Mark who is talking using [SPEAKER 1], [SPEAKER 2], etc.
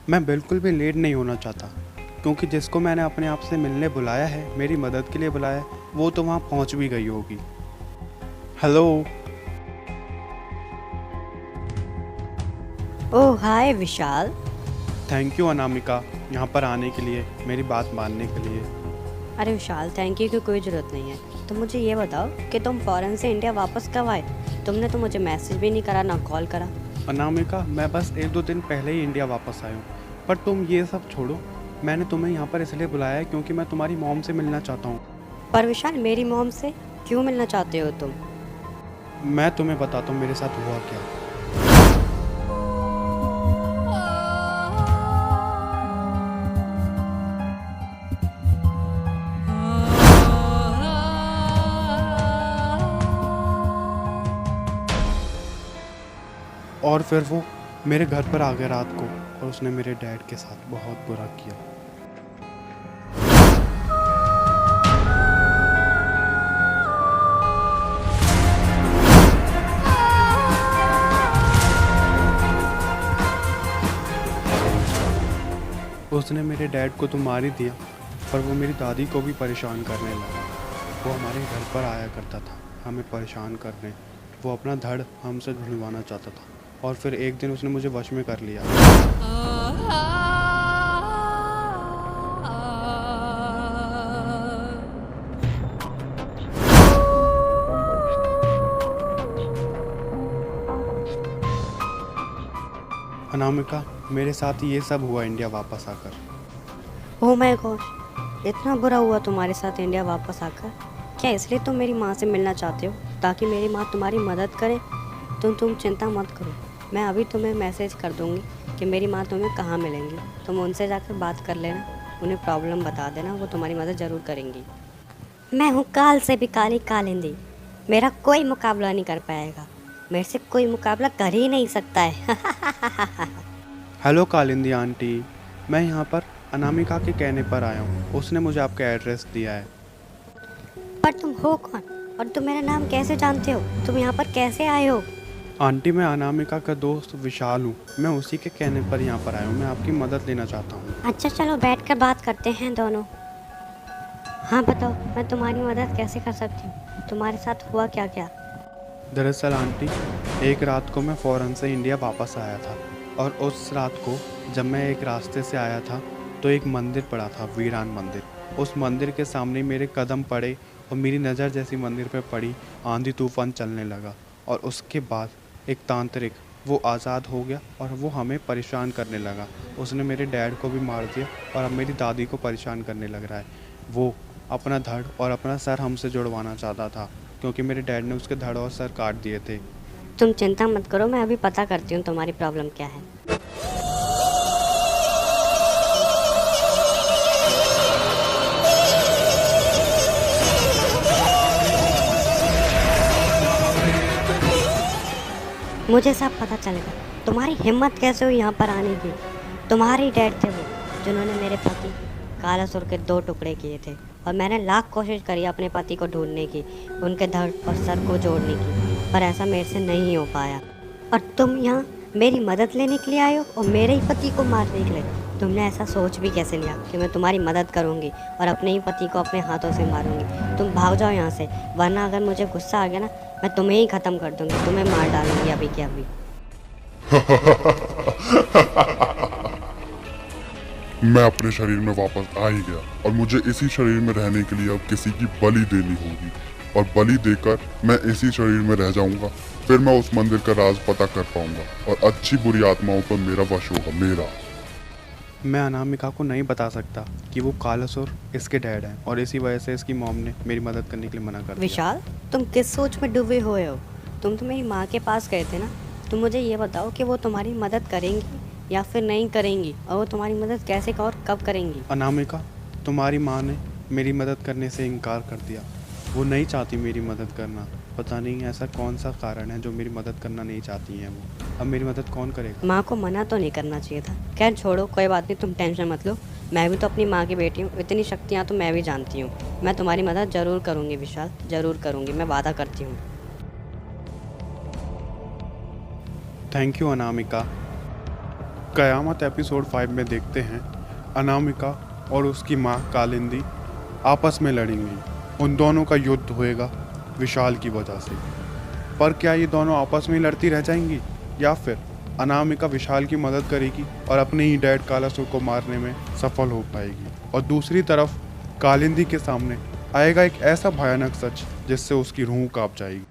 [SPEAKER 1] मैं बिल्कुल भी लेट नहीं होना चाहता, क्योंकि जिसको मैंने अपने आप से मिलने बुलाया है, मेरी मदद के लिए बुलाया है, वो तो वहाँ पहुँच भी गई होगी। Hello.
[SPEAKER 2] Oh hi Vishal.
[SPEAKER 1] Thank you Anamika, यहाँ पर आने के लिए, मेरी बात मानने के लिए।
[SPEAKER 2] अरे विशाल, थैंक यू की कोई ज़रूरत नहीं है। तुम मुझे ये बताओ कि तुम फ़ॉरेन से इंडिया वापस कब आए? तुमने तो मुझे मैसेज भी नहीं करा, ना कॉल करा।
[SPEAKER 1] अनामिका, मैं बस 1-2 दिन पहले ही इंडिया वापस आया हूँ। पर तुम ये सब छोड़ो, मैंने तुम्हें यहाँ पर इसलिए बुलाया है क्योंकि मैं तुम्हारी मॉम से मिलना चाहता हूँ।
[SPEAKER 2] पर विशाल, मेरी मॉम से क्यों मिलना चाहते हो तुम?
[SPEAKER 1] मैं तुम्हें बताता हूँ मेरे साथ हुआ क्या। और फिर वो मेरे घर पर आ गया रात को, और उसने मेरे डैड के साथ बहुत बुरा किया। उसने मेरे डैड को तो मार ही दिया, पर वो मेरी दादी को भी परेशान करने लगा। वो हमारे घर पर आया करता था हमें परेशान करने। वो अपना धड़ हमसे ढूंढवाना चाहता था, और फिर एक दिन उसने मुझे वश में कर लिया। अनामिका, मेरे साथ ये सब हुआ इंडिया वापस आकर।
[SPEAKER 2] ओह माय गॉड, इतना बुरा हुआ तुम्हारे साथ इंडिया वापस आकर? क्या इसलिए तुम मेरी माँ से मिलना चाहते हो, ताकि मेरी माँ तुम्हारी मदद करे? तुम चिंता मत करो, मैं अभी तुम्हें मैसेज कर दूँगी कि मेरी माँ तुम्हें कहाँ मिलेंगी। तुम उनसे जाकर बात कर लेना, उन्हें प्रॉब्लम बता देना, वो तुम्हारी मदद ज़रूर करेंगी। मैं हूँ काल से भी काली कालिंदी, मेरा कोई मुकाबला नहीं कर पाएगा, मेरे से कोई मुकाबला कर ही नहीं सकता है।
[SPEAKER 1] हेलो कालिंदी आंटी, मैं यहाँ पर अनामिका के कहने पर आया हूँ। उसने मुझे आपका एड्रेस दिया है।
[SPEAKER 2] पर तुम हो कौन, और तुम मेरा नाम कैसे जानते हो? तुम यहाँ पर कैसे आए हो?
[SPEAKER 1] आंटी, मैं अनामिका का दोस्त विशाल हूँ। मैं उसी के कहने पर यहाँ पर आया हूँ। मैं आपकी मदद लेना चाहता हूँ।
[SPEAKER 2] अच्छा चलो बैठकर बात करते हैं दोनों। हाँ बताओ, मैं तुम्हारी मदद कैसे कर सकती हूँ? तुम्हारे साथ हुआ क्या क्या?
[SPEAKER 1] दरअसल आंटी, एक रात को मैं फ़ौरन से इंडिया वापस आया था, और उस रात को जब मैं एक रास्ते से आया था तो एक मंदिर पड़ा था, वीरान मंदिर। उस मंदिर के सामने मेरे कदम पड़े, और मेरी नज़र जैसी मंदिर पर पड़ी, आंधी तूफान चलने लगा। और उसके बाद एक तांत्रिक, वो आज़ाद हो गया और वो हमें परेशान करने लगा। उसने मेरे डैड को भी मार दिया, और अब मेरी दादी को परेशान करने लग रहा है। वो अपना धड़ और अपना सर हमसे जुड़वाना चाहता था, क्योंकि मेरे डैड ने उसके धड़ और सर काट दिए थे।
[SPEAKER 2] तुम चिंता मत करो, मैं अभी पता करती हूँ तुम्हारी प्रॉब्लम क्या है। मुझे सब पता चलेगा। तुम्हारी हिम्मत कैसे हुई यहाँ पर आने की? तुम्हारे डैड थे वो, जिन्होंने मेरे पति कालासुर के 2 टुकड़े किए थे, और मैंने लाख कोशिश करी अपने पति को ढूंढने की, उनके धड़ और सर को जोड़ने की, पर ऐसा मेरे से नहीं हो पाया। और तुम यहाँ मेरी मदद लेने के लिए आए हो, और मेरे ही पति को मारने के लिए? तुमने ऐसा सोच भी कैसे लिया कि मैं तुम्हारी मदद करूँगी और अपने ही पति को अपने हाथों से मारूंगी? तुम भाग जाओ यहाँ से, वरना अगर मुझे गुस्सा आ गया ना, मैं तुम्हें ही ख़त्म कर दूँगी, तुम्हें मार डालूँगी अभी के अभी।
[SPEAKER 3] मैं अपने शरीर में वापस आ ही गया, और मुझे इसी शरीर में रहने के लिए अब किसी की बलि देनी होगी, और बलि देकर मैं इसी शरीर में रह जाऊंगा। फिर मैं उस मंदिर का राज पता कर पाऊंगा, और अच्छी बुरी आत्माओं पर मेरा वश होगा, मेरा।
[SPEAKER 1] मैं अनामिका को नहीं बता सकता कि वो कालासुर इसके डैड हैं, और इसी वजह से इसकी मॉम ने मेरी मदद करने के लिए मना कर दिया।
[SPEAKER 2] विशाल, तुम किस सोच में डूबे हुए हो? तुम तो मेरी माँ के पास गए थे ना। तुम मुझे ये बताओ कि वो तुम्हारी मदद करेंगी या फिर नहीं करेंगी, और वो तुम्हारी मदद कैसे और कब करेंगी?
[SPEAKER 1] अनामिका, तुम्हारी माँ ने मेरी मदद करने से इनकार कर दिया। वो नहीं चाहती मेरी मदद करना। पता नहीं ऐसा कौन सा कारण है जो मेरी मदद करना नहीं चाहती हैं वो। अब मेरी मदद कौन करेगा?
[SPEAKER 2] माँ को मना तो नहीं करना चाहिए था। खैर छोड़ो, कोई बात नहीं, तुम टेंशन मत लो। मैं भी तो अपनी माँ की बेटी हूँ, इतनी शक्तियाँ तो मैं भी जानती हूँ। मैं तुम्हारी मदद ज़रूर करूँगी विशाल, ज़रूर करूँगी, मैं वादा करती हूँ।
[SPEAKER 1] Thank you Anamika. Qayamat episode 5 में देखते हैं अनामिका और उसकी माँ कालिंदी आपस में लड़ेंगी। उन दोनों का युद्ध होएगा विशाल की वजह से। पर क्या ये दोनों आपस में ही लड़ती रह जाएंगी या फिर अनामिका विशाल की मदद करेगी और अपने ही डैड कालासुर को मारने में सफल हो पाएगी। और दूसरी तरफ कालिंदी के सामने आएगा एक ऐसा भयानक सच जिससे उसकी रूह कांप जाएगी।